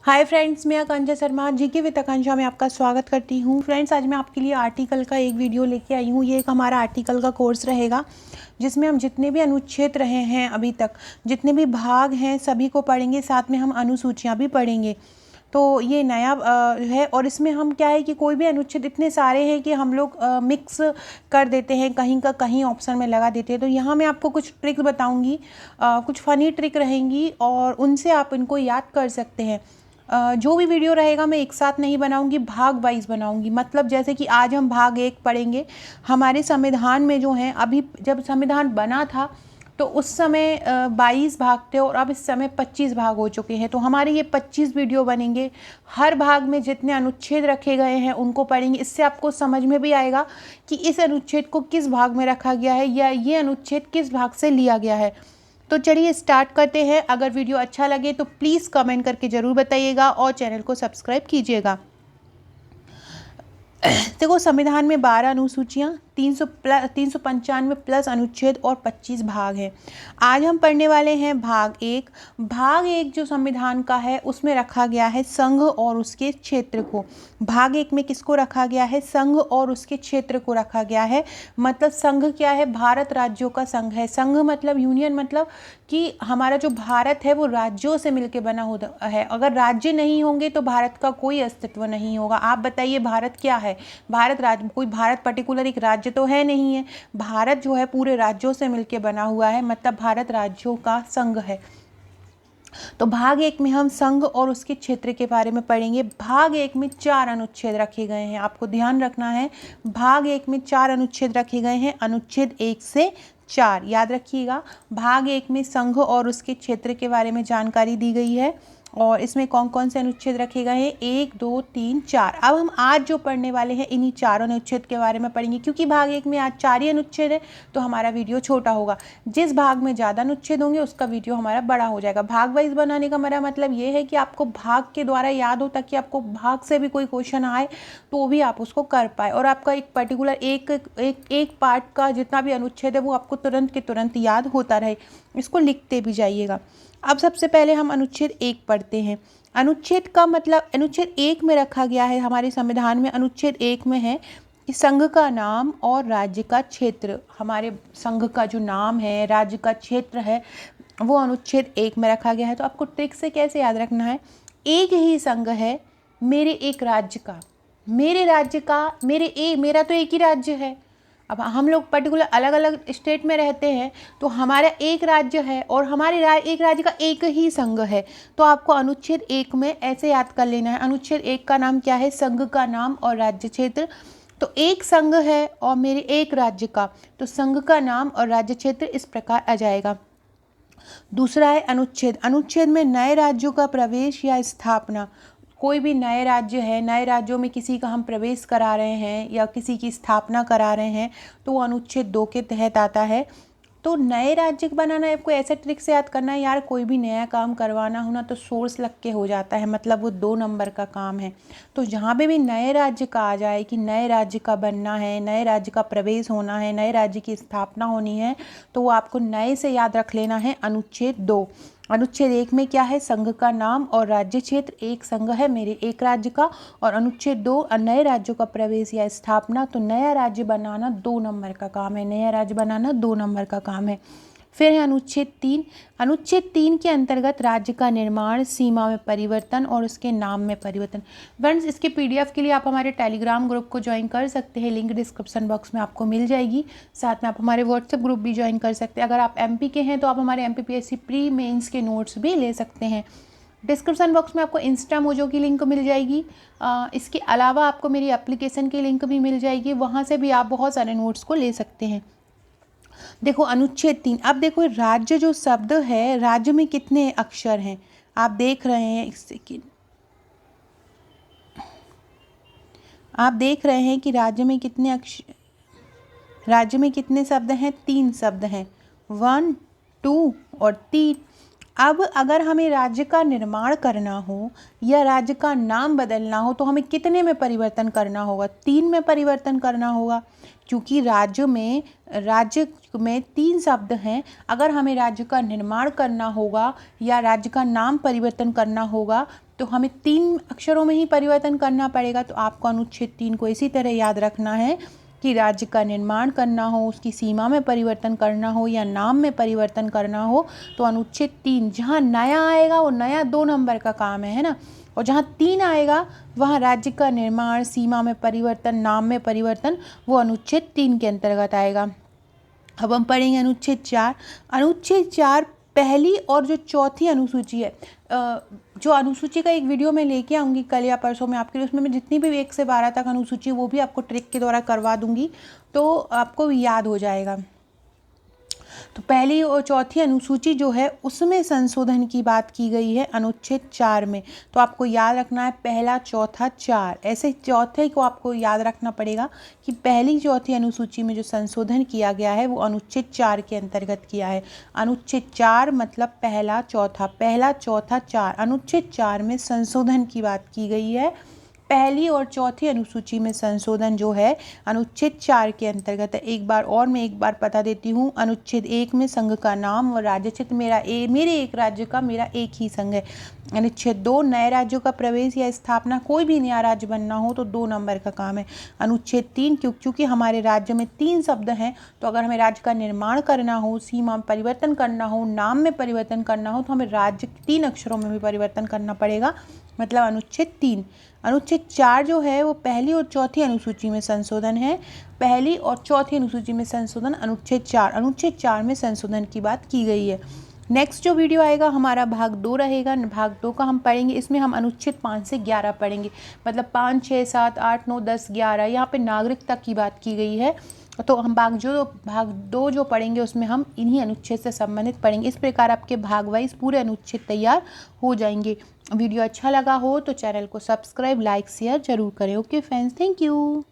Hi friends, मैं आकांक्षा Sharma GK with आकांक्षा में आपका स्वागत करती हूँ। फ्रेंड्स, आज मैं आपके लिए आर्टिकल का एक वीडियो लेके आई हूँ। ये एक हमारा आर्टिकल का कोर्स रहेगा जिसमें हम जितने भी अनुच्छेद रहे हैं अभी तक, जितने भी भाग हैं सभी को पढ़ेंगे, साथ में हम अनुसूचियाँ भी पढ़ेंगे। तो ये नया है और इसमें हम क्या है कि कोई भी अनुच्छेद इतने सारे हैं कि हम लोग मिक्स कर देते हैं, कहीं का कहीं ऑप्शन में लगा देते हैं। तो यहाँ मैं आपको कुछ ट्रिक बताऊँगी, कुछ फ़नी ट्रिक रहेंगी और उनसे आप इनको याद कर सकते हैं। जो भी वीडियो रहेगा मैं एक साथ नहीं बनाऊंगी, भाग वाइज बनाऊंगी। मतलब जैसे कि आज हम भाग 1 पढ़ेंगे। हमारे संविधान में जो है, अभी जब संविधान बना था तो उस समय 22 भाग थे और अब इस समय 25 भाग हो चुके हैं। तो हमारे ये 25 वीडियो बनेंगे। हर भाग में जितने अनुच्छेद रखे गए हैं उनको पढ़ेंगे। इससे आपको समझ में भी आएगा कि इस अनुच्छेद को किस भाग में रखा गया है या ये अनुच्छेद किस भाग से लिया गया है। तो चलिए स्टार्ट करते हैं। अगर वीडियो अच्छा लगे तो प्लीज़ कमेंट करके ज़रूर बताइएगा और चैनल को सब्सक्राइब कीजिएगा। देखो, संविधान में 12 अनुसूचियाँ, 395 प्लस अनुच्छेद और 25 भाग हैं। आज हम पढ़ने वाले हैं भाग 1। भाग 1 जो संविधान का है उसमें रखा गया है संघ और उसके क्षेत्र को। भाग 1 में किसको रखा गया है? संघ और उसके क्षेत्र को रखा गया है। मतलब संघ क्या है? भारत राज्यों का संघ है। संघ मतलब यूनियन, मतलब कि हमारा जो भारत है वो राज्यों से मिलकर बना होता है। अगर राज्य नहीं होंगे तो भारत का कोई अस्तित्व नहीं होगा। आप बताइए, भारत क्या है? भारत राज्य, कोई भारत पर्टिकुलर एक राज्य तो है नहीं है। भारत जो है पूरे राज्यों से मिलकर बना हुआ है, मतलब भारत राज्यों का संघ है। तो भाग 1 में हम संघ और उसके क्षेत्र के बारे में पढ़ेंगे। भाग 1 में 4 अनुच्छेद रखे गए हैं, आपको ध्यान रखना है। भाग 1 में 4 अनुच्छेद रखे गए हैं, अनुच्छेद 1 से 4 याद रखिएगा। भाग 1 में संघ और उसके क्षेत्र के बारे में जानकारी दी गई है और इसमें कौन कौन से अनुच्छेद रखे गए हैं? 1, 2, 3, 4। अब हम आज जो पढ़ने वाले हैं इन्हीं चारों अनुच्छेद के बारे में पढ़ेंगे। क्योंकि भाग 1 में आज 4 ही अनुच्छेद है तो हमारा वीडियो छोटा होगा। जिस भाग में ज़्यादा अनुच्छेद होंगे उसका वीडियो हमारा बड़ा हो जाएगा। भाग वाइज बनाने का मेरा मतलब ये है कि आपको भाग के द्वारा याद हो, ताकि आपको भाग से भी कोई क्वेश्चन आए तो भी आप उसको कर पाए और आपका एक पर्टिकुलर एक पार्ट का जितना भी अनुच्छेद है वो आपको तुरंत के तुरंत याद होता रहे। इसको लिखते भी जाइएगा। अब सबसे पहले हम अनुच्छेद 1 पढ़ते हैं। अनुच्छेद का मतलब, अनुच्छेद 1 में रखा गया है हमारे संविधान में, अनुच्छेद 1 में है कि संघ का नाम और राज्य का क्षेत्र। हमारे संघ का जो नाम है, राज्य का क्षेत्र है, वो अनुच्छेद 1 में रखा गया है। तो आपको ट्रिक से कैसे याद रखना है? एक ही संघ है मेरे एक राज्य का, मेरे राज्य का, मेरा तो एक ही राज्य है। अब हम लोग पर्टिकुलर अलग अलग स्टेट में रहते हैं तो हमारा एक राज्य है और हमारे एक राज्य का एक ही संघ है। तो आपको अनुच्छेद 1 में ऐसे याद कर लेना है। अनुच्छेद 1 का नाम क्या है? संघ का नाम और राज्य क्षेत्र। तो एक संघ है और मेरे एक राज्य का, तो संघ का नाम और राज्य क्षेत्र इस प्रकार आ जाएगा। दूसरा है अनुच्छेद। अनुच्छेद में नए राज्यों का प्रवेश या स्थापना। कोई भी नए राज्य है, नए राज्यों में किसी का हम प्रवेश करा रहे हैं या किसी की स्थापना करा रहे हैं तो वो अनुच्छेद 2 के तहत आता है। तो नए राज्य बनाना आपको ऐसे ट्रिक से याद करना है यार, कोई भी नया काम करवाना हो ना तो सोर्स लग के हो जाता है, मतलब वो 2 नंबर का काम है। तो जहाँ पे भी नए राज्य का आ जाए कि नए राज्य का बनना है, नए राज्य का प्रवेश होना है, नए राज्य की स्थापना होनी है, तो वो आपको नए से याद रख लेना है अनुच्छेद 2। अनुच्छेद 1 में क्या है? संघ का नाम और राज्य क्षेत्र। एक संघ है मेरे एक राज्य का। और अनुच्छेद 2 नए राज्यों का प्रवेश या स्थापना। तो नया राज्य बनाना 2 नंबर का काम है, नया राज्य बनाना 2 नंबर का काम है। फिर है अनुच्छेद 3। अनुच्छेद 3 के अंतर्गत राज्य का निर्माण, सीमा में परिवर्तन और उसके नाम में परिवर्तन। फ्रेंड्स, इसके पीडीएफ के लिए आप हमारे टेलीग्राम ग्रुप को ज्वाइन कर सकते हैं, लिंक डिस्क्रिप्शन बॉक्स में आपको मिल जाएगी। साथ में आप हमारे व्हाट्सएप ग्रुप भी ज्वाइन कर सकते हैं। अगर आप एमपी के हैं तो आप हमारे एमपीपीएससी प्री मेंस के नोट्स भी ले सकते हैं। डिस्क्रिप्शन बॉक्स में आपको इंस्टा मोजो की लिंक मिल जाएगी। इसके अलावा आपको मेरी एप्लीकेशन की लिंक भी मिल जाएगी, वहाँ से भी आप बहुत सारे नोट्स को ले सकते हैं। देखो अनुच्छेद 3। अब देखो राज्य जो शब्द है, राज्य में कितने अक्षर हैं आप देख रहे हैं। एक सेकेंड, आप देख रहे हैं कि राज्य में कितने राज्य में कितने शब्द हैं? 3 शब्द हैं, 1, 2 और 3। अब अगर हमें राज्य का निर्माण करना हो या राज्य का नाम बदलना हो तो हमें कितने में परिवर्तन करना होगा? 3 में परिवर्तन करना होगा, क्योंकि राज्य में 3 शब्द हैं। अगर हमें राज्य का निर्माण करना होगा या राज्य का नाम परिवर्तन करना होगा तो हमें 3 अक्षरों में ही परिवर्तन करना पड़ेगा। तो आपको अनुच्छेद 3 को इसी तरह याद रखना है कि राज्य का निर्माण करना हो, उसकी सीमा में परिवर्तन करना हो या नाम में परिवर्तन करना हो तो अनुच्छेद 3 जहाँ नया आएगा वो नया 2 नंबर का काम है ना, और जहाँ 3 आएगा वहाँ राज्य का निर्माण, सीमा में परिवर्तन, नाम में परिवर्तन, वो अनुच्छेद 3 के अंतर्गत आएगा। अब हम पढ़ेंगे अनुच्छेद 4। अनुच्छेद 4 पहली और जो चौथी अनुसूची है, जो अनुसूची का एक वीडियो मैं लेके आऊँगी कल या परसों में आपके लिए, उसमें मैं जितनी भी 1 से 12 तक अनुसूची वो भी आपको ट्रिक के द्वारा करवा दूँगी, तो आपको याद हो जाएगा। तो पहली और चौथी अनुसूची जो है उसमें संशोधन की बात की गई है अनुच्छेद 4 में। तो आपको याद रखना है पहला, चौथा, 4, ऐसे चौथे को आपको याद रखना पड़ेगा कि पहली चौथी अनुसूची में जो संशोधन किया गया है वो अनुच्छेद 4 के अंतर्गत किया है। अनुच्छेद 4 मतलब पहला, चौथा, 4। अनुच्छेद 4 में संशोधन की बात की गई है। पहली और चौथी अनुसूची में संशोधन जो है अनुच्छेद 4 के अंतर्गत है। मैं एक बार बता देती हूँ। अनुच्छेद 1 में संघ का नाम और राज्य क्षेत्र मेरे एक राज्य का मेरा एक ही संघ है। अनुच्छेद 2 नए राज्यों का प्रवेश या स्थापना, कोई भी नया राज्य बनना हो तो 2 नंबर का काम है। अनुच्छेद 3 क्योंकि हमारे राज्य में 3 शब्द हैं तो अगर हमें राज्य का निर्माण करना हो, सीमा में परिवर्तन करना हो, नाम में परिवर्तन करना हो तो हमें राज्य 3 अक्षरों में भी परिवर्तन करना पड़ेगा, मतलब अनुच्छेद 3। अनुच्छेद 4 जो है वो पहली और चौथी अनुसूची में संशोधन है। पहली और चौथी अनुसूची में संशोधन अनुच्छेद 4। अनुच्छेद 4 में संशोधन की बात की गई है। नेक्स्ट जो वीडियो आएगा हमारा भाग 2 रहेगा। भाग 2 का हम पढ़ेंगे, इसमें हम अनुच्छेद 5 से 11 पढ़ेंगे, मतलब 5, 6, 7, 8, 9, 10, 11, यहाँ पे नागरिकता की बात की गई है। तो हम भाग 2 जो पढ़ेंगे उसमें हम इन्हीं अनुच्छेद से संबंधित पढ़ेंगे। इस प्रकार आपके भाग वाइज पूरे अनुच्छेद तैयार हो जाएंगे। वीडियो अच्छा लगा हो तो चैनल को सब्सक्राइब, लाइक, शेयर जरूर करें। Okay friends, thank you.